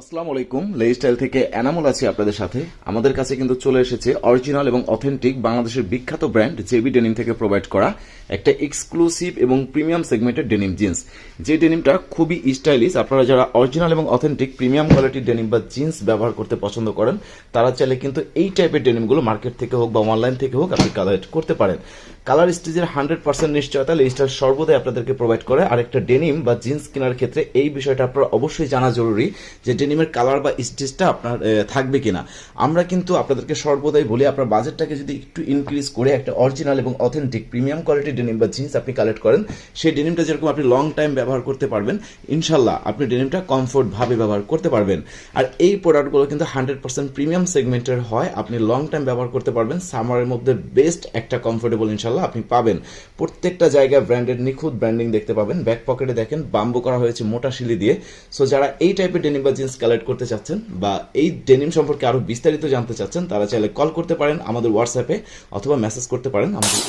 আসসালামু আলাইকুম, লেইস্টাইল থেকে এনামুল আছি আপনাদের সাথে। আমাদের কাছে কিন্তু চলে এসেছে অরিজিনাল এবং অথেন্টিক বাংলাদেশের বিখ্যাত ব্র্যান্ড জেবি ডেনিম থেকে প্রোভাইড করা একটা এক্সক্লুসিভ এবং প্রিমিয়াম সেগমেন্টের ডেনিম জিন্স। যে ডেনিমটা খুবই স্টাইলিশ। আপনারা যারা অরিজিনাল এবং অথেন্টিক প্রিমিয়াম কোয়ালিটির ডেনিম বা জিন্স ব্যবহার করতে পছন্দ করেন, তারা চাইলে কিন্তু এই টাইপের ডেনিমগুলো মার্কেট থেকে হোক বা অনলাইন থেকে হোক আপনি কালেক্ট করতে পারেন। কালার স্টিচের 100% নিশ্চয়তা লেইস্টাইল সর্বদাই আপনাদেরকে প্রোভাইড করে। আর একটা ডেনিম বা জিন্স কেনার ক্ষেত্রে এই বিষয়টা আপনার অবশ্যই জানা জরুরি যে ডেনিমের কালার বা স্টিচটা আপনার থাকবে কিনা। আমরা কিন্তু আপনাদেরকে সর্বদাই বলি, আপনার বাজেটটাকে যদি একটু ইনক্রিজ করে একটা অরিজিনাল এবং অথেন্টিক প্রিমিয়াম কোয়ালিটির ডেনিম বা জিন্স আপনি কালেক্ট করেন, সেই ডেনিমটা যেরকম আপনি লং টাইম ব্যবহার করতে পারবেন, ইনশাল্লাহ আপনি ডেনিমটা কমফোর্ট ভাবে ব্যবহার করতে পারবেন। আর এই প্রোডাক্টগুলো কিন্তু 100% প্রিমিয়াম সেগমেন্টের হয়, আপনি লং টাইম ব্যবহার করতে পারবেন। সামারের মধ্যে বেস্ট একটা কমফোর্টেবল ইনশাল্লাহ আপনি পাবেন। প্রত্যেকটা জায়গায় ব্র্যান্ডের নিখুঁত ব্র্যান্ডিং দেখতে পাবেন। ব্যাক পকেটে দেখেন বাম্বু করা হয়েছে মোটা শিলি দিয়ে। সো যারা এই টাইপের ডেনিম বা জিন্স কালেক্ট করতে চাচ্ছেন বা এই ডেনিম সম্পর্কে আরো বিস্তারিত জানতে চাচ্ছেন, তারা চাইলে কল করতে পারেন আমাদের হোয়াটসঅ্যাপে অথবা মেসেজ করতে পারেন আমাদের।